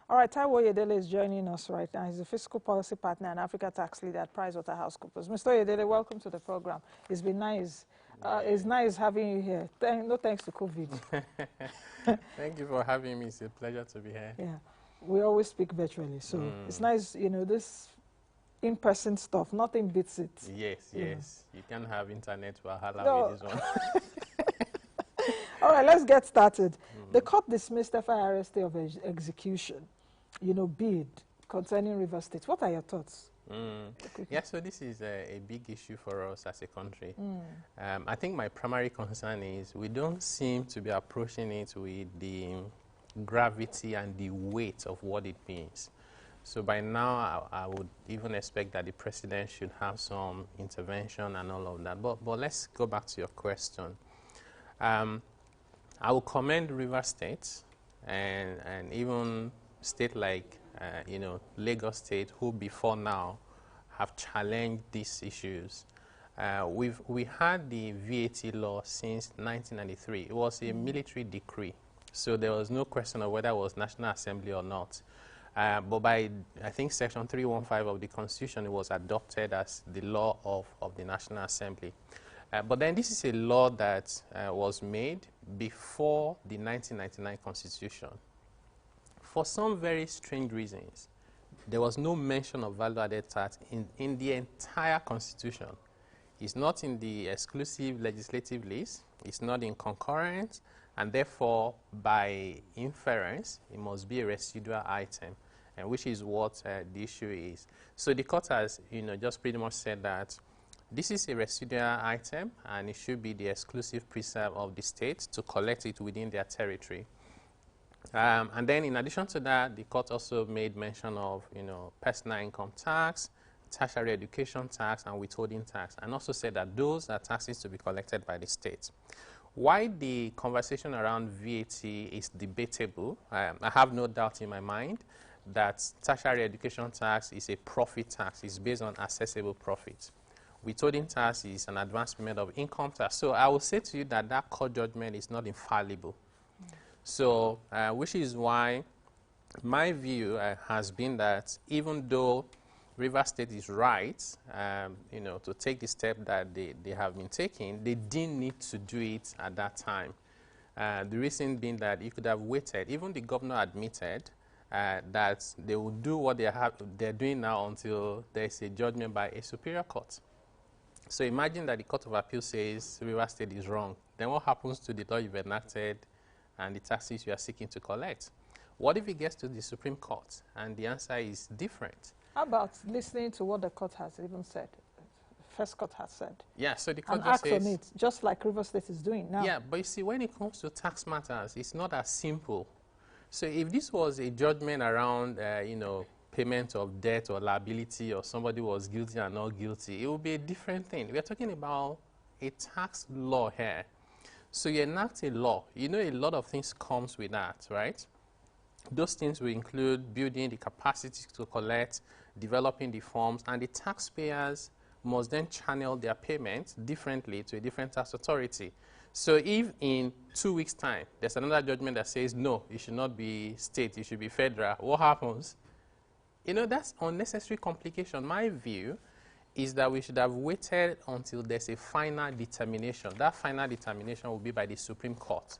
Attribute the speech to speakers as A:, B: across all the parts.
A: All right, Taiwo Oyedele is joining us right now. He's a fiscal policy partner and Africa tax leader at PricewaterhouseCoopers. Mr. Oyedele, welcome to the program. It's been nice. It's nice having you here. No thanks to COVID.
B: Thank you for having me. It's a pleasure to be here.
A: Yeah, we always speak virtually, so it's nice, you know, this in-person stuff, nothing beats it.
B: Yes, yes. You can have internet wahala
A: No.
B: with this one.
A: All right, let's get started. The court dismissed FIR stay of execution, bid concerning River State. What are your thoughts?
B: Yeah, so this is a big issue for us as a country. I think my primary concern is we don't seem to be approaching it with the gravity and the weight of what it means. So by now, I would even expect that the president should have some intervention and all of that. But let's go back to your question. I will commend River State and even state like, Lagos State, who before now have challenged these issues. We had the VAT law since 1993. It was a military decree, so there was no question of whether it was National Assembly or not. But by, I think, Section 315 of the Constitution, it was adopted as the law of the National Assembly. But then this is a law that was made before the 1999 Constitution. For some very strange reasons, there was no mention of value-added tax in the entire Constitution. It's not in the exclusive legislative list, it's not in concurrent, and therefore, by inference, it must be a residual item, which is what the issue is. So the court has, just pretty much said that this is a residual item, and it should be the exclusive preserve of the state to collect it within their territory. And then, in addition to that, the court also made mention of, personal income tax, tertiary education tax, and withholding tax, and also said that those are taxes to be collected by the state. Why the conversation around VAT is debatable, I have no doubt in my mind that tertiary education tax is a profit tax. It's based on accessible profit. Withholding tax is an advanced payment of income tax. So I will say to you that that court judgment is not infallible. So, which is why my view has been that even though River State is right, to take the step that they have been taking, they didn't need to do it at that time. The reason being that you could have waited. Even the governor admitted that they will do what they're doing now until there is a judgment by a superior court. So imagine that the Court of Appeal says River State is wrong. Then what happens to the law you've enacted and the taxes you are seeking to collect? What if it gets to the Supreme Court and the answer is different?
A: How about listening to what the court has even said, First Court has said?
B: Yeah, so the court
A: and
B: just
A: act
B: says,
A: on it, just like River State is doing now.
B: Yeah, but you see, when it comes to tax matters, it's not as simple. So if this was a judgment around, payment of debt or liability, or somebody was guilty or not guilty, it would be a different thing. We are talking about a tax law here. So you enact a law. A lot of things comes with that, right? Those things will include building the capacity to collect, developing the forms, and the taxpayers must then channel their payments differently to a different tax authority. So if in 2 weeks' time, there's another judgment that says, no, it should not be state, it should be federal, what happens? That's unnecessary complication. My view is that we should have waited until there's a final determination. That final determination will be by the Supreme Court,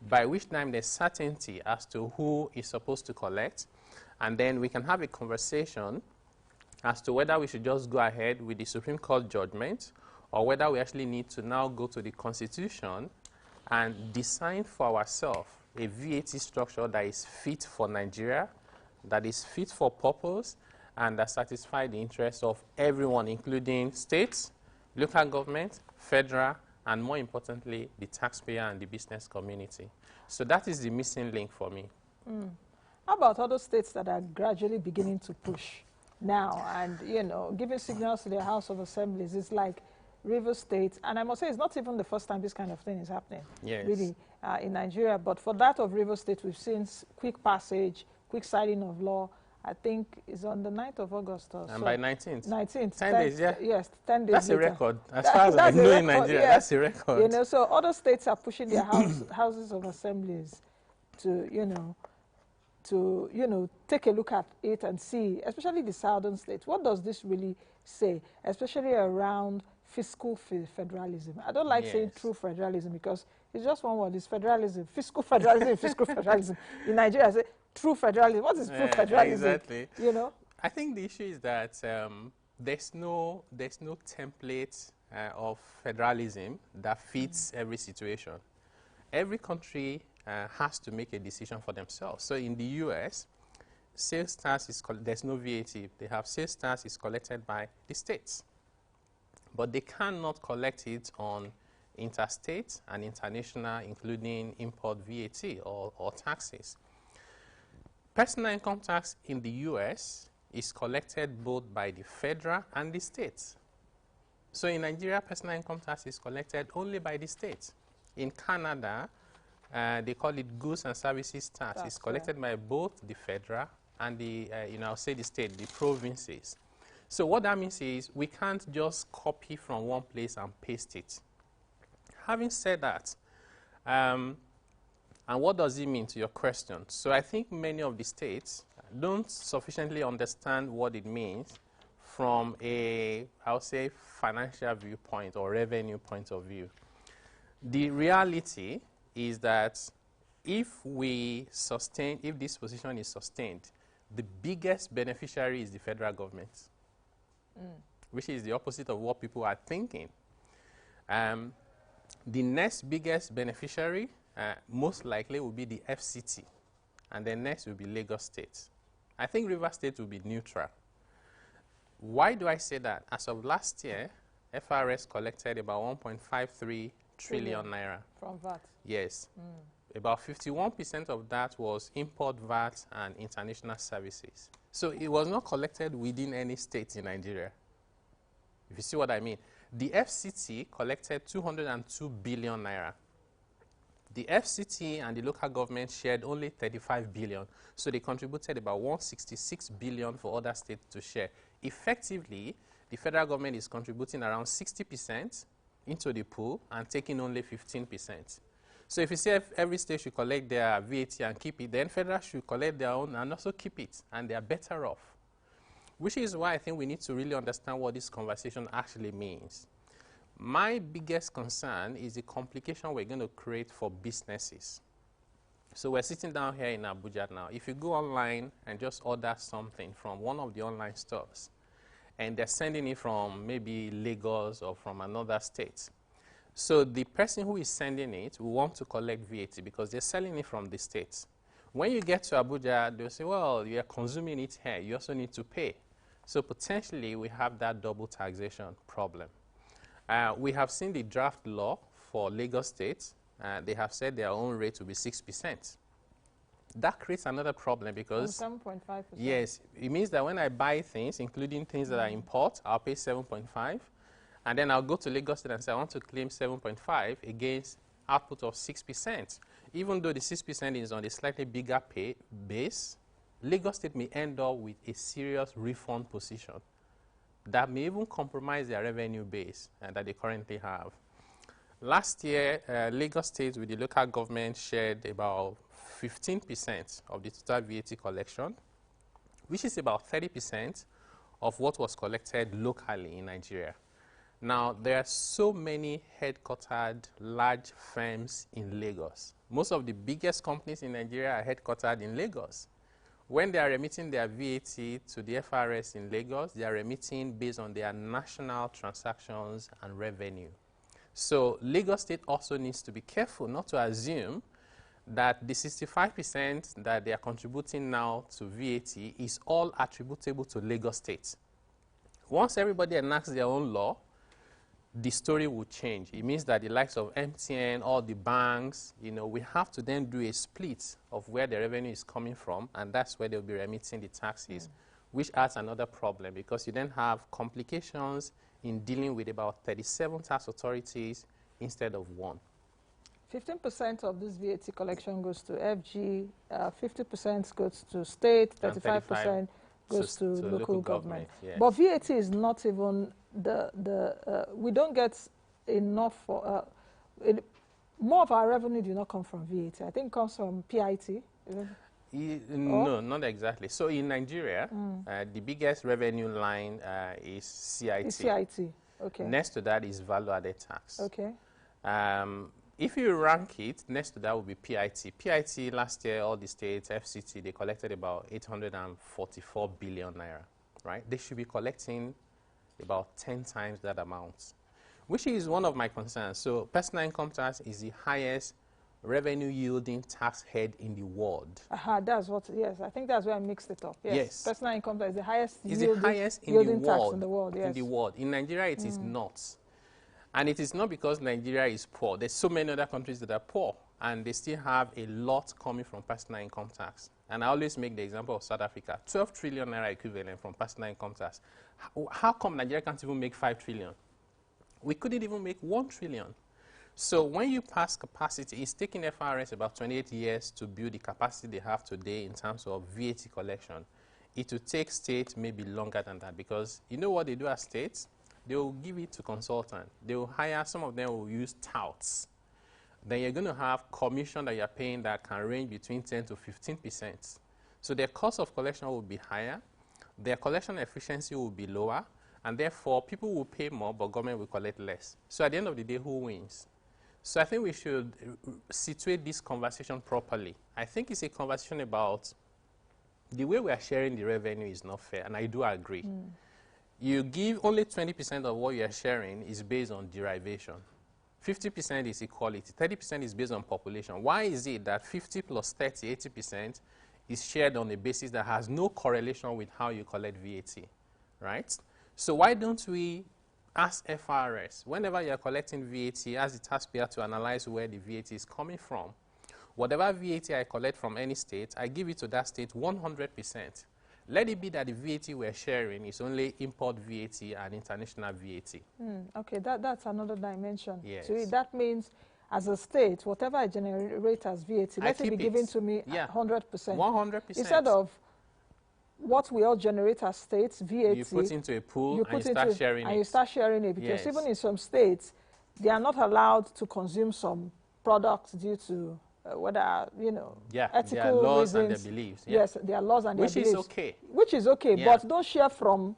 B: by which time there's certainty as to who is supposed to collect, and then we can have a conversation as to whether we should just go ahead with the Supreme Court judgment or whether we actually need to now go to the Constitution and design for ourselves a VAT structure that is fit for Nigeria, that is fit for purpose, and that satisfies the interests of everyone, including states, local government, federal, and more importantly, the taxpayer and the business community. So that is the missing link for me.
A: How about other states that are gradually beginning to push now and, giving signals to their House of Assemblies? It's like River State, and I must say it's not even the first time this kind of thing is happening, really, in Nigeria. But for that of River State, we've seen quick passage, quick signing of law. I think it's on the 9th of August. Or
B: and
A: so.
B: by 19th.
A: 19th.
B: 10 days, yeah.
A: Yes, 10 days
B: That's
A: later.
B: a record. As far as I know in Nigeria,
A: yes.
B: That's a record.
A: So other states are pushing their houses of assemblies to, to, you know, take a look at it and see, especially the southern states, what does this really say, especially around fiscal federalism? I don't like saying true federalism because it's just one word, it's federalism, fiscal federalism, fiscal federalism. In Nigeria, I say true federalism. What is true federalism?
B: Exactly.
A: You know?
B: I think the issue is that there's no template of federalism that fits every situation. Every country has to make a decision for themselves. So in the US, sales tax is there's no VAT. They have sales tax is collected by the states, but they cannot collect it on interstate and international, including import VAT or taxes. Personal income tax in the US is collected both by the federal and the states. So in Nigeria, personal income tax is collected only by the states. In Canada, they call it goods and services tax. It's collected by both the federal and the, I'll say the state, the provinces. So what that means is we can't just copy from one place and paste it. Having said that, and what does it mean to your question? So I think many of the states don't sufficiently understand what it means from a, I'll say, financial viewpoint or revenue point of view. The reality is that if this position is sustained, the biggest beneficiary is the federal government, which is the opposite of what people are thinking. The next biggest beneficiary most likely will be the FCT, and the next will be Lagos State. I think Rivers State will be neutral. Why do I say that? As of last year, FRS collected about 1.53 trillion naira.
A: From VAT?
B: Yes. About 51% of that was import VAT and international services. So it was not collected within any state in Nigeria, if you see what I mean. The FCT collected 202 billion naira. The FCT and the local government shared only 35 billion. So they contributed about 166 billion for other states to share. Effectively, the federal government is contributing around 60% into the pool and taking only 15%. So if you say every state should collect their VAT and keep it, then federal should collect their own and also keep it, and they are better off. Which is why I think we need to really understand what this conversation actually means. My biggest concern is the complication we're going to create for businesses. So we're sitting down here in Abuja now. If you go online and just order something from one of the online stores, and they're sending it from maybe Lagos or from another state, so the person who is sending it will want to collect VAT because they're selling it from the States. When you get to Abuja, they'll say, well, you're consuming it here. You also need to pay. So potentially, we have that double taxation problem. We have seen the draft law for Lagos State. They have said their own rate will be 6%. That creates another problem because
A: 7.5%.
B: Yes, it means that when I buy things, including things that I import, I'll pay 7.5, and then I'll go to Lagos State and say I want to claim 7.5 against output of 6%. Even though the 6% is on a slightly bigger base, Lagos State may end up with a serious refund position that may even compromise their revenue base that they currently have. Last year, Lagos State with the local government shared about 15% of the total VAT collection, which is about 30% of what was collected locally in Nigeria. Now, there are so many headquartered large firms in Lagos. Most of the biggest companies in Nigeria are headquartered in Lagos. When they are remitting their VAT to the FRS in Lagos, they are remitting based on their national transactions and revenue. So Lagos State also needs to be careful not to assume that the 65% that they are contributing now to VAT is all attributable to Lagos State. Once everybody enacts their own law, the story will change. It means that the likes of MTN, all the banks, we have to then do a split of where the revenue is coming from, and that's where they'll be remitting the taxes, which adds another problem because you then have complications in dealing with about 37 tax authorities instead of one.
A: 15% of this VAT collection goes to FG, 50% goes to state, 35% goes to local government.
B: Yes.
A: But VAT is not even we don't get enough for, more of our revenue do not come from VAT. I think it comes from PIT.
B: No, not exactly. So in Nigeria, the biggest revenue line is CIT.
A: It's CIT. Okay.
B: Next to that is value-added tax.
A: Okay.
B: If you rank it, next to that will be PIT. PIT last year, all the states, FCT, they collected about 844 billion naira, right? They should be collecting about 10 times that amount, which is one of my concerns. So personal income tax is the highest revenue yielding tax head in the world.
A: That's what, yes, I think that's where I mixed it up. Yes. Personal income tax is the highest yielding tax in the world, yes.
B: In the world. In Nigeria, it is not. And it is not because Nigeria is poor. There's so many other countries that are poor, and they still have a lot coming from personal income tax. And I always make the example of South Africa, 12 trillion naira equivalent from personal income tax. How come Nigeria can't even make 5 trillion? We couldn't even make 1 trillion. So when you pass capacity, it's taking FRS about 28 years to build the capacity they have today in terms of VAT collection. It will take states maybe longer than that, because you know what they do as states? They will give it to consultants. They will hire, some of them will use touts. Then you're going to have commission that you're paying that can range between 10 to 15%. So their cost of collection will be higher, their collection efficiency will be lower, and therefore people will pay more, but government will collect less. So at the end of the day, who wins? So I think we should situate this conversation properly. I think it's a conversation about the way we are sharing the revenue is not fair, and I do agree. You give only 20% of what you are sharing is based on derivation. 50% is equality, 30% is based on population. Why is it that 50 plus 30, 80% is shared on a basis that has no correlation with how you collect VAT, right? So why don't we ask FRS, whenever you're collecting VAT, ask the taxpayer to analyze where the VAT is coming from. Whatever VAT I collect from any state, I give it to that state 100%. Let it be that the VAT we're sharing is only import VAT and international VAT.
A: Okay, that's another dimension.
B: Yes.
A: So that means, as a state, whatever I generate as VAT, let it be given to me 100%.
B: 100%.
A: Instead of what we all generate as states, VAT.
B: You put into a pool and you start sharing it.
A: And you start sharing it, because even in some states, they are not allowed to consume some products due to whether, you know, ethical
B: their laws
A: reasons.
B: And their beliefs.
A: Yes, their laws and their beliefs.
B: Which is okay.
A: Which is okay, but don't share from.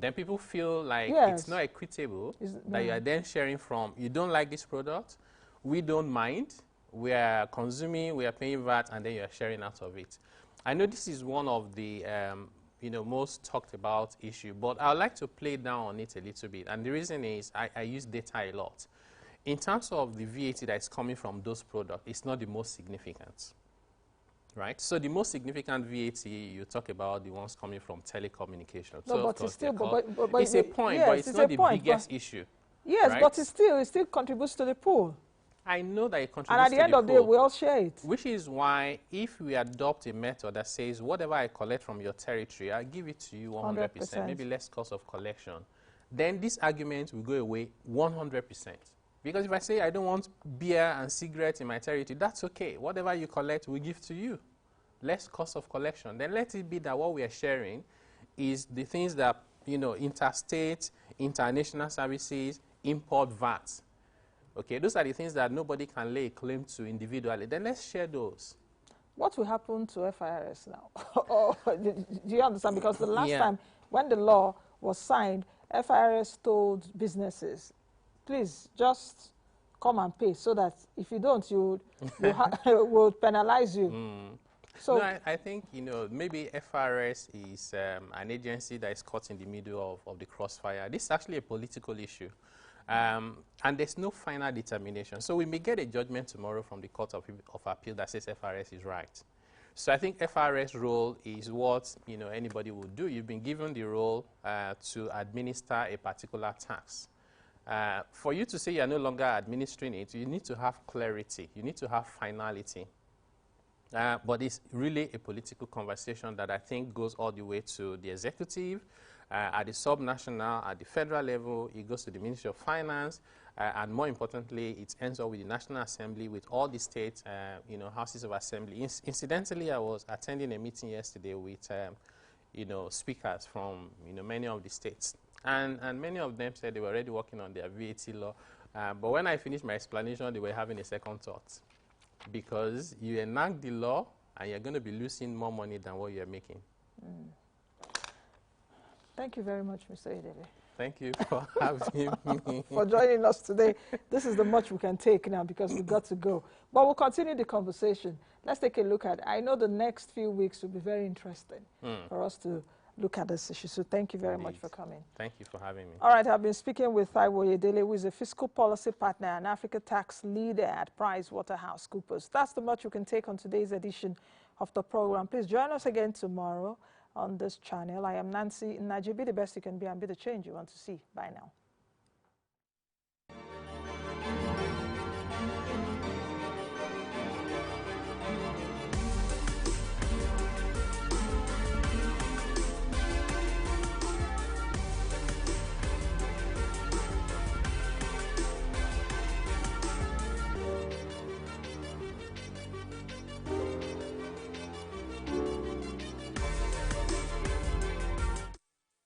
B: Then people feel like it's not equitable, that you are then sharing from. You don't like this product, we don't mind, we are consuming, we are paying VAT, and then you are sharing out of it. I know this is one of the most talked about issue, but I would like to play down on it a little bit. And the reason is I use data a lot. In terms of the VAT that is coming from those products, it's not the most significant, right? So the most significant VAT, you talk about the ones coming from telecommunications.
A: No, but it's still, but
B: it's a point, but it's not the biggest issue.
A: Yes,
B: right?
A: But it still contributes to the pool.
B: I know that it contributes to the pool.
A: And at the end of the day, we all share it.
B: Which is why if we adopt a method that says, whatever I collect from your territory, I give it to you 100%, maybe less cost of collection, then this argument will go away 100%. Because if I say I don't want beer and cigarettes in my territory, that's okay. Whatever you collect, we give to you. Less cost of collection. Then let it be that what we are sharing is the things that, interstate, international services, import VAT. Okay, those are the things that nobody can lay claim to individually. Then let's share those.
A: What will happen to FIRS now? Do you understand? Because the last time when the law was signed, FIRS told businesses, please just come and pay, so that if you don't, we'll penalize you. So
B: no, I think, maybe FRS is an agency that is caught in the middle of the crossfire. This is actually a political issue. And there's no final determination. So we may get a judgment tomorrow from the Court of Appeal that says FRS is right. So I think FRS role is what anybody would do. You've been given the role to administer a particular tax. For you to say you're no longer administering it, you need to have clarity. You need to have finality. But it's really a political conversation that I think goes all the way to the executive, at the subnational, at the federal level, it goes to the Ministry of Finance, and more importantly, it ends up with the National Assembly, with all the states, houses of assembly. Incidentally, I was attending a meeting yesterday with, speakers from, many of the states. And many of them said they were already working on their VAT law. But when I finished my explanation, they were having a second thought. Because you enact the law, and you're going to be losing more money than what you're making.
A: Thank you very much, Mr. Oyedele.
B: Thank you for having me.
A: For joining us today. This is the much we can take now because we've got to go. But we'll continue the conversation. Let's take a look at it. I know the next few weeks will be very interesting for us to look at this issue. So thank you very much for coming.
B: Thank you for having me.
A: All right, I've been speaking with Taiwo Oyedele, who is a fiscal policy partner and Africa tax leader at PricewaterhouseCoopers. That's the much we can take on today's edition of the program. Please join us again tomorrow on this channel. I am Nancy Najibi, the best you can be and be the change you want to see. Bye now.